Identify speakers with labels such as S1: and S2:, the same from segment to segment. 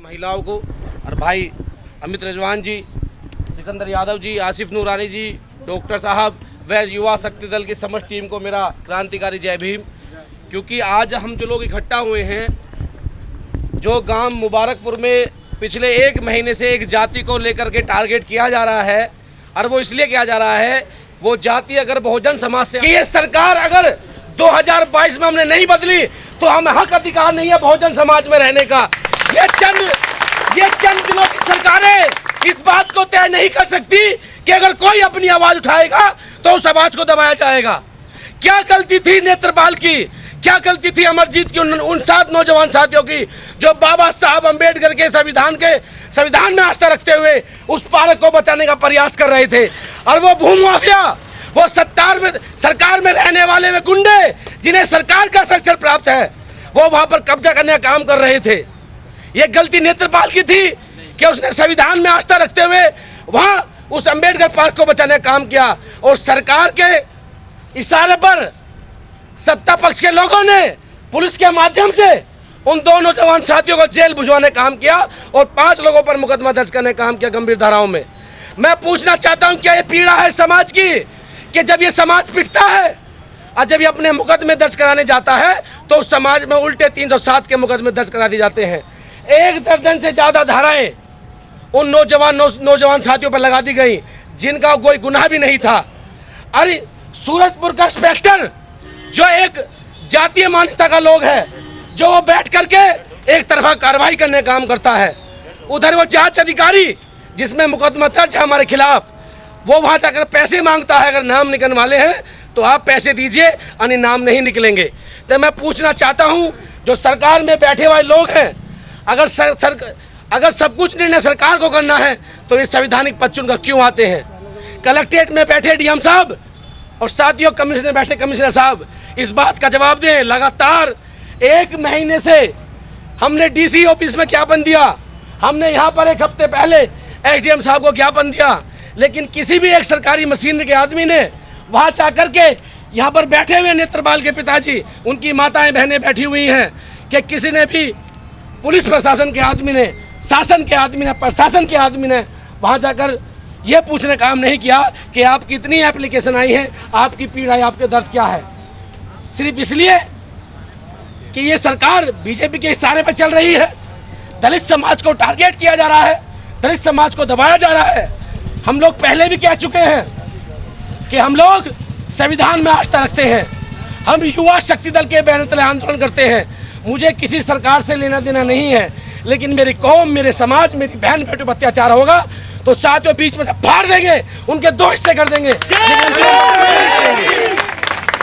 S1: महिलाओं को, और भाई अमित रिजवान जी, सिकंदर यादव जी, आसिफ नूरानी जी, डॉक्टर साहब व युवा शक्ति दल की समस्त टीम को मेरा क्रांतिकारी जय भीम। क्योंकि आज हम जो लोग इकट्ठा हुए हैं, जो गांव मुबारकपुर में पिछले 1 महीने से एक जाति को लेकर के टारगेट किया जा रहा है, और वो इसलिए किया जा रहा है, वो जाति अगर बहुजन समाज से कि ये सरकार अगर 2022 में हमने नहीं बदली तो हमें हक अधिकार नहीं है बहुजन समाज में रहने का। ये चंद दिनों की सरकारें इस बात को तय नहीं कर सकती कि अगर कोई अपनी आवाज उठाएगा तो उस आवाज को दबाया जाएगा। क्या गलती थी नेत्रपाल की, क्या गलती थी अमरजीत की, उन 7 नौजवान साथियों की जो बाबा साहब अम्बेडकर के संविधान में आस्था रखते हुए उस पार्क को बचाने का प्रयास कर रहे थे। और वो भूमाफिया, वो सरकार में रहने वाले वे गुंडे जिन्हें सरकार का संरक्षण प्राप्त है, वो वहां पर कब्जा करने का काम कर रहे थे। ये गलती नेत्रपाल की थी कि उसने संविधान में आस्था रखते हुए वहां उस अम्बेडकर पार्क को बचाने का काम किया, और सरकार के इशारे पर सत्ता पक्ष के लोगों ने पुलिस के माध्यम से उन 2 नौजवान साथियों को जेल भिजवाने का काम किया और 5 लोगों पर मुकदमा दर्ज करने का काम किया गंभीर धाराओं में। मैं पूछना चाहता हूं, क्या ये पीड़ा है समाज की कि जब ये समाज पिटता है और जब ये अपने मुकदमे दर्ज कराने जाता है तो उस समाज में उल्टे 307 के मुकदमे दर्ज करा दिए जाते हैं। 1 दर्जन से ज़्यादा धाराएं उन नौजवान साथियों पर लगा दी गई जिनका कोई गुनाह भी नहीं था। अरे सूरजपुर का इंस्पेक्टर जो एक जातीय मान्यता का लोग है, जो वो बैठ करके एक तरफा कार्रवाई करने का काम करता है, उधर वो जांच अधिकारी जिसमें मुकदमा दर्ज है हमारे खिलाफ, वो वहां जाकर पैसे मांगता है। अगर नाम निकलने वाले हैं तो आप पैसे दीजिए, अन्य नाम नहीं निकलेंगे। तो मैं पूछना चाहता हूं, जो सरकार में बैठे हुए लोग हैं, अगर सब कुछ निर्णय सरकार को करना है तो ये संवैधानिक पद चुनकर क्यों आते हैं? कलेक्ट्रेट में बैठे डीएम साहब और साथियों कमिश्नर बैठे कमिश्नर साहब, इस बात का जवाब दें। लगातार 1 महीने से हमने डीसी ऑफिस में ज्ञापन दिया, हमने यहाँ पर 1 हफ्ते पहले एसडीएम साहब को ज्ञापन दिया, लेकिन किसी भी एक सरकारी मशीनरी के आदमी ने वहाँ जाकर के यहाँ पर बैठे हुए नेत्रपाल के पिताजी, उनकी माताएं बहनें बैठी हुई हैं, कि किसी ने भी पुलिस प्रशासन के आदमी ने, शासन के आदमी ने, प्रशासन के आदमी ने वहाँ जाकर ये पूछने का काम नहीं किया कि आपकी इतनी एप्लीकेशन आई है, आपकी पीड़ा है, आपके दर्द क्या है। सिर्फ इसलिए कि ये सरकार बीजेपी के इशारे पर चल रही है, दलित समाज को टारगेट किया जा रहा है, दलित समाज को दबाया जा रहा है। हम लोग पहले भी कह चुके हैं कि हम लोग संविधान में आस्था रखते हैं, हम युवा शक्ति दल के बैनर तले आंदोलन करते हैं। मुझे किसी सरकार से लेना देना नहीं है, लेकिन मेरी कौम, मेरे समाज, मेरी बहन बेटों पर अत्याचार होगा तो साथियों बीच में से फाड़ देंगे, उनके 2 हिस्से कर देंगे।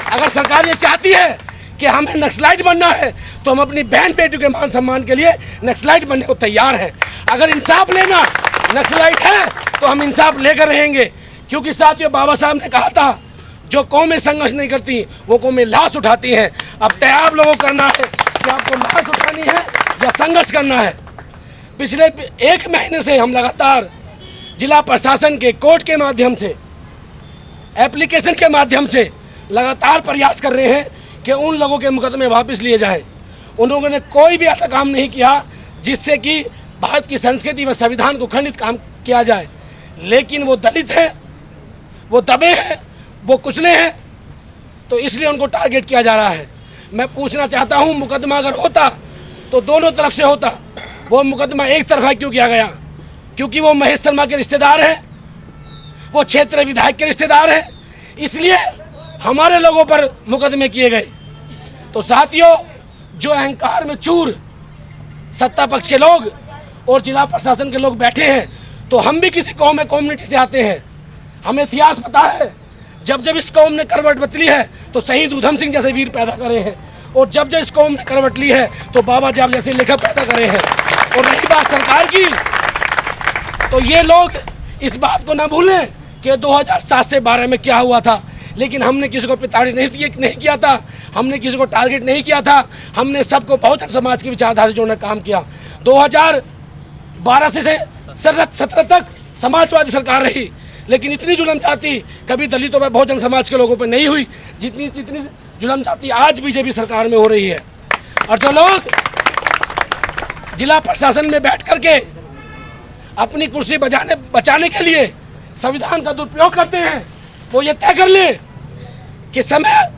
S1: अगर सरकार ये चाहती है कि हमें नक्सलाइट बनना है तो हम अपनी बहन बेटियों के मान सम्मान के लिए नक्सलाइट बनने को तैयार हैं। अगर इंसाफ लेना नक्सलाइट है तो हम इंसाफ लेकर रहेंगे, क्योंकि साथियों बाबा साहब ने कहा था, जो कौमें संघर्ष नहीं करती वो कौमें लाश उठाती हैं। अब तय आप लोगों को करना है कि आपको लाश उठानी है या संघर्ष करना है। पिछले 1 महीने से हम लगातार जिला प्रशासन के कोर्ट के माध्यम से, एप्लीकेशन के माध्यम से लगातार प्रयास कर रहे हैं कि उन लोगों के मुकदमे वापस लिए जाएं। उन लोगों ने कोई भी ऐसा काम नहीं किया जिससे कि भारत की संस्कृति व संविधान को खंडित काम किया जाए, लेकिन वो दलित हैं, वो दबे हैं, वो कुचले हैं, तो इसलिए उनको टारगेट किया जा रहा है। मैं पूछना चाहता हूँ, मुकदमा अगर होता तो दोनों तरफ से होता, वो मुकदमा एक तरफा क्यों किया गया? क्योंकि वो महेश शर्मा के रिश्तेदार हैं, वो क्षेत्रीय विधायक के रिश्तेदार हैं, इसलिए हमारे लोगों पर मुकदमे किए गए। तो साथियों, जो अहंकार में चूर सत्ता पक्ष के लोग और जिला प्रशासन के लोग बैठे हैं, तो हम भी किसी कौम में कम्युनिटी से आते हैं, हमें इतिहास पता है। जब जब इस कौम ने करवट बदली है तो शहीद उधम सिंह जैसे वीर पैदा करे हैं, और जब जब इस कौम ने करवट ली है तो बाबा साहब जैसे लेखक पैदा करे हैं। और रही बात सरकार की, तो ये लोग इस बात को ना भूलें कि 2007 से 12 में क्या हुआ था, लेकिन हमने किसी को प्रताड़ित नहीं किया था, हमने किसी को टारगेट नहीं किया था, हमने सबको बहुजन समाज की विचारधारा से जोड़ने का काम किया। 2012 से 17 तक समाजवादी सरकार रही, लेकिन इतनी जुल्म चाहती कभी दलितों पर, बहुजन समाज के लोगों पर नहीं हुई जितनी जुल्म चाहती आज बीजेपी सरकार में हो रही है। और जो लोग
S2: जिला प्रशासन में बैठ करके अपनी कुर्सी बचाने के लिए संविधान का दुरुपयोग करते हैं, वो ये तय कर ले कि समय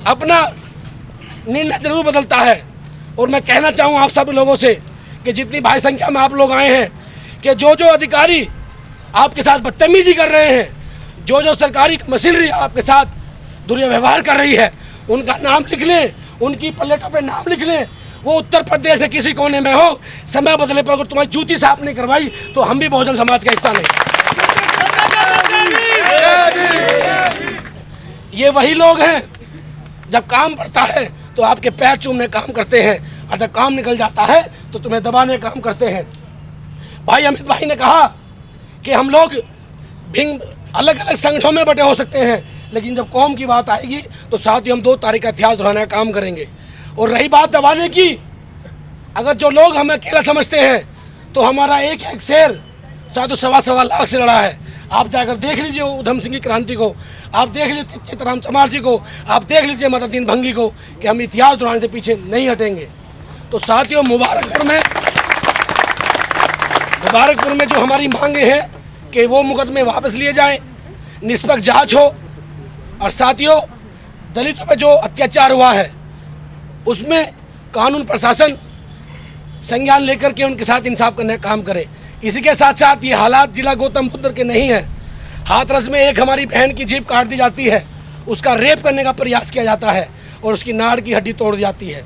S2: अपना निर्णय जरूर बदलता है। और मैं कहना चाहूँ आप सब लोगों से कि जितनी भारी संख्या में आप लोग आए हैं, कि जो जो अधिकारी आपके साथ बदतमीजी कर रहे हैं, जो जो सरकारी मशीनरी आपके साथ दुर्व्यवहार कर रही है, उनका नाम लिख लें, उनकी प्लेटों पे नाम लिख लें। वो उत्तर प्रदेश के किसी कोने में हो, समय बदले पर अगर तुम्हारी जूती साफ नहीं करवाई तो हम भी बहुजन समाज का हिस्सा नहीं। ये वही लोग हैं जब काम बढ़ता है तो आपके पैर चूमने काम करते हैं, और जब काम निकल जाता है तो तुम्हें दबाने काम करते हैं। भाई अमित भाई ने कहा कि हम लोग भिन्न अलग अलग संगठनों में बटे हो सकते हैं, लेकिन जब कौम की बात आएगी तो साथ ही हम 2 तारीख का इतिहास दोहराने का काम करेंगे। और रही बात दबाने की, अगर जो लोग हमें अकेला समझते हैं तो हमारा एक एक शेर शायद 1.25 लाख से लड़ा है। आप जाकर देख लीजिए उधम सिंह की क्रांति को, आप देख लीजिए चित्तराम चमार जी को, आप देख लीजिए मददीन भंगी को, कि हम इतिहास दोहराने से पीछे नहीं हटेंगे। तो साथियों, मुबारकपुर में जो हमारी मांगे हैं कि वो मुकदमे वापस लिए जाएं, निष्पक्ष जांच हो, और साथियों दलितों पर जो अत्याचार हुआ है उसमें कानून प्रशासन संज्ञान लेकर के उनके साथ इंसाफ करने का काम करे। इसी के साथ साथ ये हालात जिला गौतम बुद्ध के नहीं है। हाथरस में एक हमारी बहन की जीभ काट दी जाती है, उसका रेप करने का प्रयास किया जाता है और उसकी नाड़ की हड्डी तोड़ दी जाती है।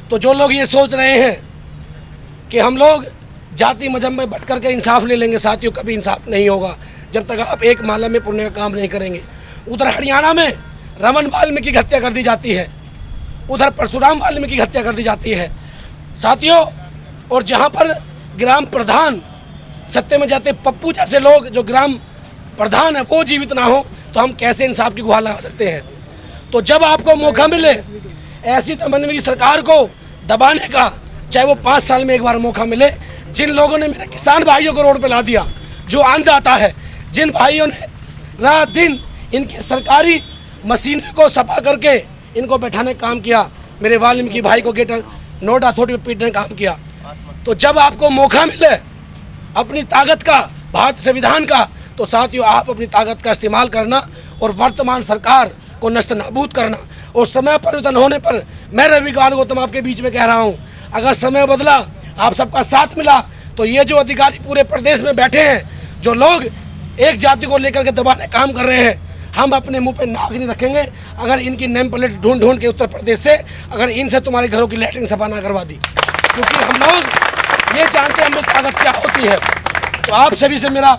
S2: तो जो लोग ये सोच रहे हैं कि हम लोग जाति मजहब में बट करके इंसाफ ले लेंगे, साथियों कभी इंसाफ नहीं होगा जब तक आप एक माला में पुण्य का काम नहीं करेंगे। उधर हरियाणा में रमन वाल्मीकि की हत्या कर दी जाती है, उधर परशुराम वाल्मीकि की हत्या कर दी जाती है साथियों। और जहाँ पर ग्राम प्रधान सत्य में जाते पप्पू जैसे लोग जो ग्राम प्रधान है वो जीवित ना हो, तो हम कैसे इंसाफ की गुहार लगा सकते हैं। तो जब आपको मौका मिले ऐसी तमन्नवी सरकार को दबाने का, चाहे वो 5 साल में एक बार मौका मिले, जिन लोगों ने मेरे किसान भाइयों को रोड पे ला दिया, जो अन्नदाता है, जिन भाइयों ने रात दिन इनकी सरकारी मशीनरी को सफा करके इनको बैठाने का काम किया, मेरे वाल्मीकि भाई को ग्रेटर नोएडा अथॉरिटी पे पीटने का काम किया। तो जब आपको मौका मिले अपनी ताकत का, भारत संविधान का, तो साथियों आप अपनी ताकत का इस्तेमाल करना और वर्तमान सरकार को नष्ट नाबूद करना। और समय परिवर्तन होने पर मैं रविकांत गौतम आपके बीच में कह रहा हूँ, अगर समय बदला, आप सबका साथ मिला, तो ये जो अधिकारी पूरे प्रदेश में बैठे हैं, जो लोग एक जाति को लेकर के दबाने काम कर रहे हैं, हम अपने मुंह पे नाक नहीं रखेंगे अगर इनकी नेम प्लेट ढूंढ के उत्तर प्रदेश से अगर इनसे तुम्हारे घरों की लैट्रिन सफा ना करवा दी, क्योंकि हम लोग ये जानते हैं हमें ताकत क्या होती है। तो आप सभी से मेरा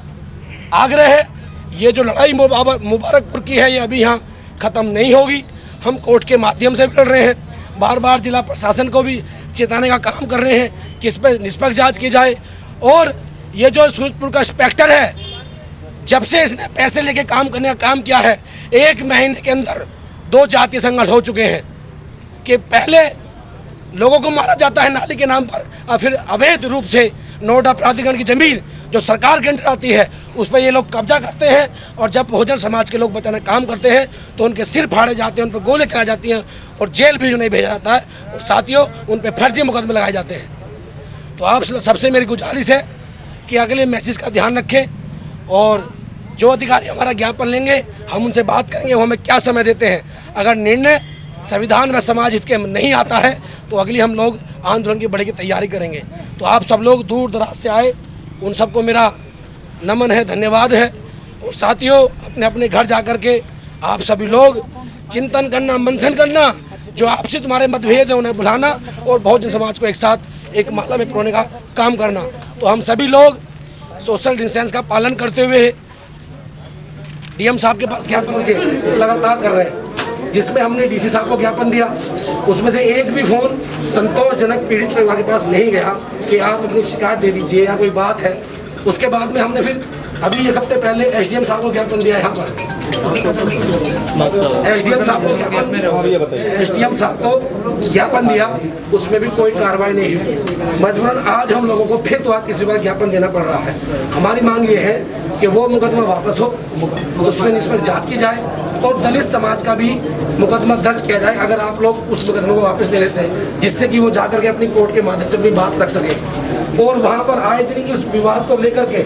S2: आग्रह है, ये जो लड़ाई मुबारकपुर की है ये अभी यहाँ ख़त्म नहीं होगी। हम कोर्ट के माध्यम से भी लड़ रहे हैं, बार बार जिला प्रशासन को भी चेताने का काम कर रहे हैं कि इस पर निष्पक्ष जाँच की जाए। और ये जो सूरजपुर का इंस्पेक्टर है, जब से इसने पैसे लेके काम करने का काम किया है, 1 महीने के अंदर 2 जातीय संघर्ष हो चुके हैं कि पहले लोगों को मारा जाता है नाली के नाम पर, और फिर अवैध रूप से नोएडा प्राधिकरण की ज़मीन जो सरकार के अंडर आती है उस पर ये लोग कब्जा करते हैं। और जब बहुजन समाज के लोग बचाने काम करते हैं तो उनके सिर फाड़े जाते हैं, उन पर गोली चलाई जाती हैं और जेल भी उन्हें भेजा जाता है, और साथियों उन पर फर्जी मुकदमे लगाए जाते हैं। तो आप सबसे मेरी गुजारिश है कि अगले मैसेज का ध्यान रखें, और जो अधिकारी हमारा ज्ञापन लेंगे हम उनसे बात करेंगे वो हमें क्या समय देते हैं। अगर निर्णय संविधान व समाज हित के नहीं आता है तो अगली हम लोग आंदोलन की बड़ी की तैयारी करेंगे। तो आप सब लोग दूर दराज से आए, उन सबको मेरा नमन है, धन्यवाद है। और साथियों अपने अपने घर जा कर के आप सभी लोग चिंतन करना, मंथन करना, जो आपसे तुम्हारे मतभेद है उन्हें भुलाना और बहुजन समाज को एक साथ एक माला में पिरोने का काम करना। तो हम सभी लोग सोशल डिस्टेंस का पालन करते हुए डीएम साहब के पास ज्ञापन लगातार कर रहे हैं, जिसमें हमने डीसी साहब को ज्ञापन दिया, उसमें से एक भी फोन संतोषजनक पीड़ित परिवार के पास नहीं गया कि आप अपनी शिकायत दे दीजिए या कोई बात है। उसके बाद में हमने फिर अभी 1 हफ्ते पहले एसडीएम साहब को ज्ञापन दिया, यहाँ पर एसडीएम साहब को ज्ञापन दिया, उसमें भी कोई कार्रवाई नहीं हुई। मजबूरन आज हम लोगों को फिर तो आज किसी बार ज्ञापन देना पड़ रहा है। हमारी मांग ये है कि वो मुकदमा वापस हो, उसमें निष्पक्ष जांच की जाए और दलित समाज का भी मुकदमा दर्ज किया जाए अगर आप लोग उस मुकदमे को वापस ले लेते हैं, जिससे कि वो जाकर के अपनी कोर्ट के माध्यम से अपनी बात रख सके। और वहाँ पर आए दिन इस विवाद को लेकर के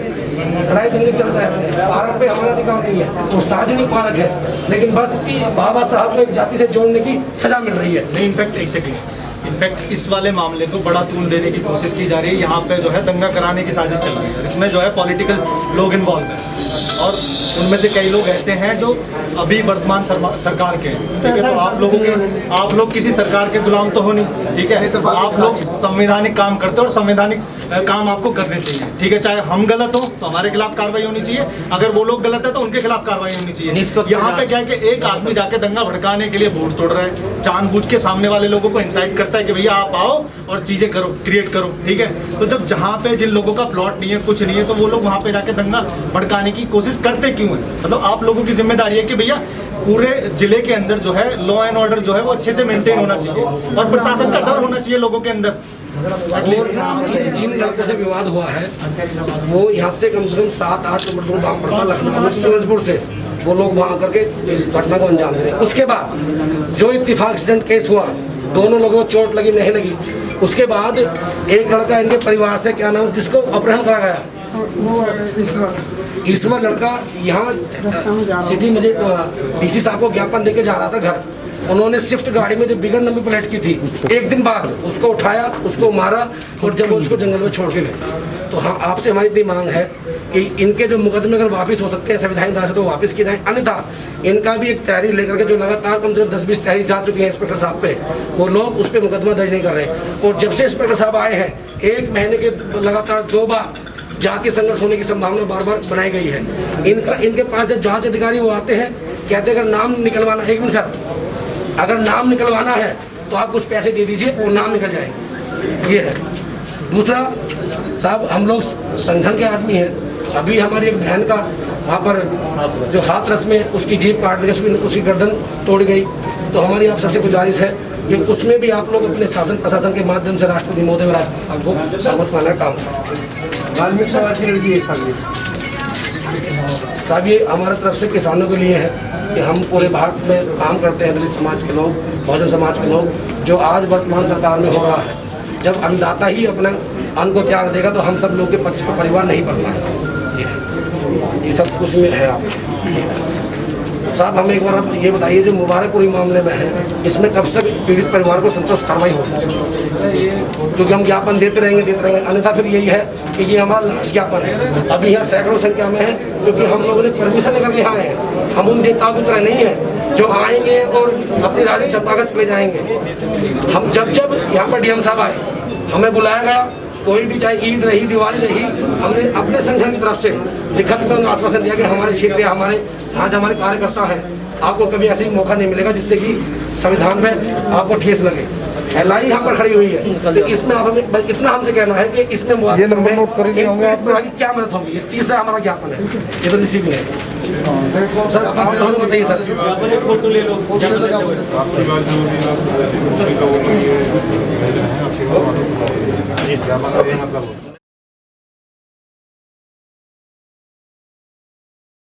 S2: लड़ाई दंगे चलते रहते हैं। भारत पे हमारा अधिकार नहीं है, वो सार्वजनिक पार्क है, लेकिन बस बाबा साहब को एक जाति से जोड़ने की सजा मिल रही है।
S3: नहीं, इनफैक्ट इस वाले मामले को बड़ा तूल देने की कोशिश की जा रही है। यहाँ पे जो है दंगा कराने की साजिश चल रही है, इसमें जो है पॉलिटिकल लोग इन्वॉल्व हैं और उनमें से कई लोग ऐसे हैं जो अभी वर्तमान सरकार के हैं, ठीक है। तो आप लोग किसी सरकार के गुलाम तो हो नहीं, ठीक है। तो आप लोग संवैधानिक काम करते हो और संवैधानिक काम आपको करने चाहिए, ठीक है। चाहे हम गलत हो तो हमारे खिलाफ कार्रवाई होनी चाहिए, अगर वो लोग गलत है तो उनके खिलाफ कार्रवाई होनी चाहिए। यहाँ पे क्या है कि एक आदमी जाके दंगा भड़काने के लिए बोर्ड तोड़ रहा है, जानबूझ के सामने वाले लोगों को इंसाइट करता है कि भैया आप आओ और चीजें करो, क्रिएट करो, ठीक है। तो जब जहाँ पे जिन लोगों का प्लॉट नहीं है, कुछ नहीं है, तो वो लोग वहाँ पे जाके दंगा भड़काने की कोशिश करते क्यों है? मतलब आप लोगों की जिम्मेदारी है कि भैया पूरे जिले के अंदर जो है लॉ एंड ऑर्डर जो है वो अच्छे से मेंटेन होना चाहिए और प्रशासन का डर होना चाहिए लोगों के अंदर।
S2: और जिन लड़कों से विवाद हुआ है वो यहाँ से कम 7-8 किलोमीटर दूर गाँव पड़ता लखनऊ सूरजपुर से, वो लोग वहाँ करके इस घटना को अंजाम दे रहे हैं। उसके बाद जो इत्तेफाक एक्सीडेंट केस हुआ, दोनों लोगों को चोट लगी नहीं लगी, उसके बाद एक लड़का इनके परिवार से, क्या नाम, जिसको अपहरण करा गया, ईश्वर लड़का, यहाँ सिटी मजिस्ट्रेट डीसी साहब को ज्ञापन देके जा रहा था घर, उन्होंने स्विफ्ट गाड़ी में जो बिगर नंबर प्लेट की थी, एक दिन बाद उसको उठाया, उसको मारा और जब वो उसको जंगल में छोड़ के गए। तो हाँ, आपसे हमारी इतनी मांग है कि इनके जो मुकदमे अगर वापस हो सकते हैं संविधान धारा से तो वापस किए जाएं, अन्यथा इनका भी एक तहरीर लेकर के, जो लगातार कम से कम 10-20 तहरीर जा चुकी है इंस्पेक्टर साहब पे, वो लोग उस पर मुकदमा दर्ज नहीं कर रहे। और जब से इंस्पेक्टर साहब आए हैं, 1 महीने के लगातार 2 बार जाति संघर्ष होने की संभावना बार बार बनाई गई है। इनके पास जब जांच अधिकारी वो आते हैं, कहते हैं अगर नाम निकलवाना, 1 मिनट सर, अगर नाम निकलवाना है तो आप कुछ पैसे दे दीजिए और नाम निकल जाएंगे, ये है। दूसरा साहब, हम लोग संगठन के आदमी हैं, अभी हमारी एक बहन का वहाँ पर जो हाथरस में उसकी जीभ काट दी, उसकी गर्दन तोड़ गई, तो हमारी आप सबसे गुजारिश है कि उसमें भी आप लोग अपने शासन प्रशासन के माध्यम से राष्ट्रपति महोदय व राष्ट्रपति साहब को सहमत करने का काम करें।
S4: वाल्मीकि समाज की लड़की है
S2: साहब, ये हमारे तरफ से किसानों के लिए है कि हम पूरे भारत में काम करते हैं, दलित समाज के लोग, बहुजन समाज के लोग, जो आज वर्तमान सरकार में हो रहा है, जब अन्नदाता ही अपना अन्न को त्याग देगा तो हम सब लोग के पक्ष का परिवार नहीं पड़ पाएगा। ये सब कुछ में है। आप साहब, हमें एक बार आप ये बताइए, जो मुबारकपुरी मामले में है, इसमें कब तक पीड़ित परिवार को संतोष कार्रवाई होगी? क्योंकि हम ज्ञापन देते रहेंगे, अन्यथा फिर यही है कि ये हमारा लास्ट ज्ञापन है। अभी यहाँ सैकड़ों संख्या में है, क्योंकि हम लोगों ने परमिशन लेकर यहाँ आए हैं। हम उन नेताओं की तरह नहीं है जो आएंगे और अपनी राजनीति छपाकर चले जाएंगे। हम जब यहाँ पर डीएम साहब आए, हमें बुलाया गया, कोई भी चाहे ईद रही, दिवाली रही, हमने अपने संगठन की तरफ से लिखत में आश्वासन दिया कि हमारे क्षेत्र, हमारे आज हमारे कार्यकर्ता हैं, आपको कभी ऐसे ही मौका नहीं मिलेगा जिससे कि संविधान में आपको ठेस लगे। एलआई यहाँ पर खड़ी हुई है, तो इसमें आप हमें बस इतना हमसे कहना है कि इसमें क्या मदद होगी। ये तीसरा हमारा ज्ञापन है, ये तो रिसीव है सर। आप बताइए सर,
S3: फोटो ले लो।